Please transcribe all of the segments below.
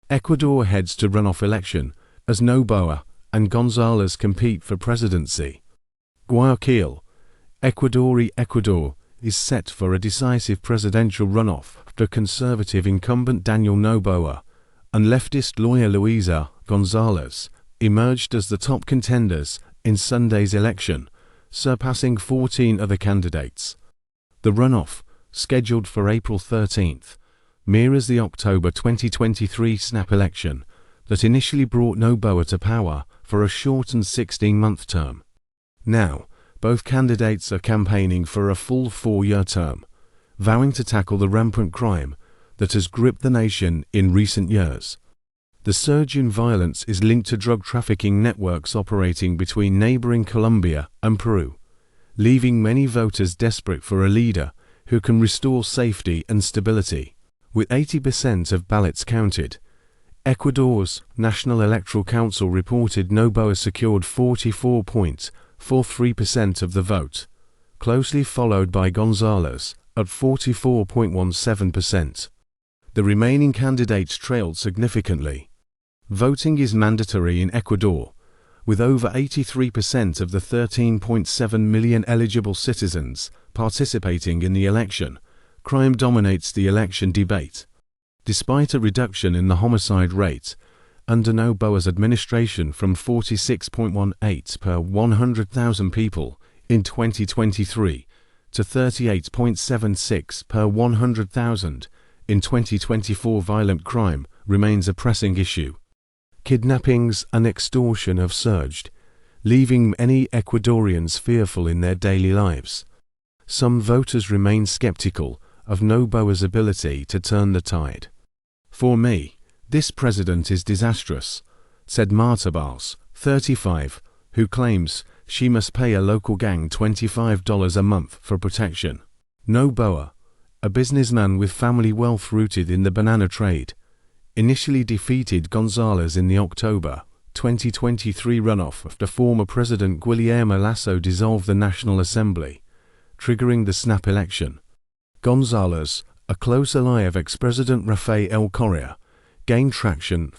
Ecuador heads to runoff election as Noboa and González compete for presidency. Guayaquil, Ecuador is set for a decisive presidential runoff after conservative incumbent Daniel Noboa and leftist lawyer Luisa González emerged as the top contenders in Sunday's election, surpassing 14 other candidates. The runoff, scheduled for April 13th, mirrors the October 2023 snap election that initially brought Noboa to power for a shortened 16-month term. Now, both candidates are campaigning for a full 4-year term, vowing to tackle the rampant crime that has gripped the nation in recent years. The surge in violence is linked to drug trafficking networks operating between neighboring Colombia and Peru, leaving many voters desperate for a leader who can restore safety and stability. With 80% of ballots counted, Ecuador's National Electoral Council reported Noboa secured 44.43% of the vote, closely followed by González at 44.17%. The remaining candidates trailed significantly. Voting is mandatory in Ecuador, with over 83% of the 13.7 million eligible citizens participating in the election. Crime dominates the election debate. Despite a reduction in the homicide rate under Noboa's administration from 46.18 per 100,000 people in 2023 to 38.76 per 100,000 in 2024, violent crime remains a pressing issue. Kidnappings and extortion have surged, leaving many Ecuadorians fearful in their daily lives. Some voters remain skeptical of Noboa's ability to turn the tide. "For me, this president is disastrous," said Marta Bars, 35, who claims she must pay a local gang $25 a month for protection. Noboa, a businessman with family wealth rooted in the banana trade, initially defeated González in the October 2023 runoff after former President Guillermo Lasso dissolved the National Assembly, triggering the snap election. González, a close ally of ex-President Rafael Correa, gained traction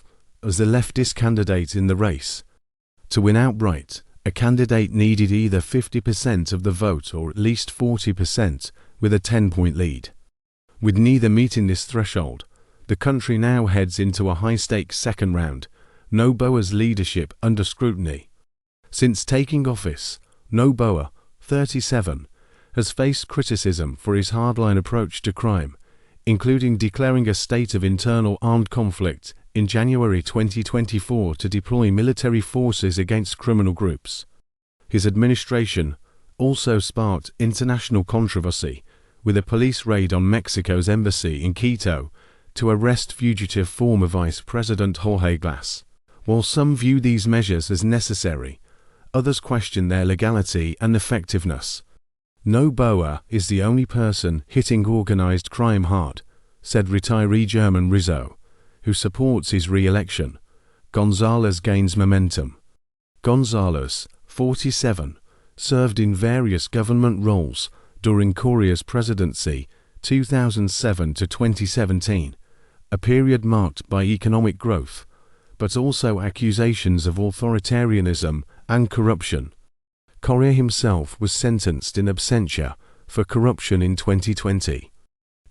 as the leftist candidate in the race. To win outright, a candidate needed either 50% of the vote or at least 40% with a 10-point lead. With neither meeting this threshold, the country now heads into a high-stakes second round, Noboa's leadership under scrutiny. Since taking office, Noboa, 37, has faced criticism for his hardline approach to crime, including declaring a state of internal armed conflict in January 2024 to deploy military forces against criminal groups. His administration also sparked international controversy, with a police raid on Mexico's embassy in Quito to arrest fugitive former Vice President Jorge Glass. While some view these measures as necessary, others question their legality and effectiveness. "Noboa is the only person hitting organized crime hard," said retiree German Rizzo, who supports his re-election. González gains momentum. González, 47, served in various government roles during Correa's presidency 2007 to 2017, a period marked by economic growth, but also accusations of authoritarianism and corruption. Correa himself was sentenced in absentia for corruption in 2020.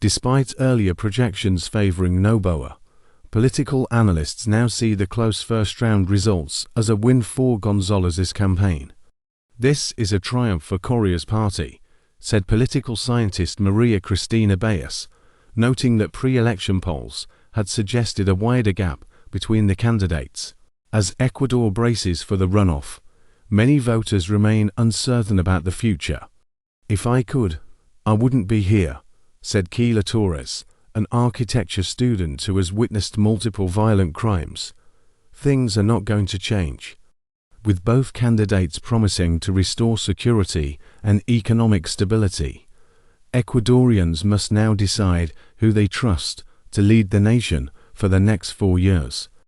Despite earlier projections favoring Noboa, political analysts now see the close first-round results as a win for González's campaign. "This is a triumph for Correa's party," said political scientist Maria Cristina Baez, noting that pre-election polls had suggested a wider gap between the candidates. As Ecuador braces for the runoff, many voters remain uncertain about the future. "If I could, I wouldn't be here," said Keila Torres, an architecture student who has witnessed multiple violent crimes. "Things are not going to change." With both candidates promising to restore security and economic stability, Ecuadorians must now decide who they trust to lead the nation for the next 4 years.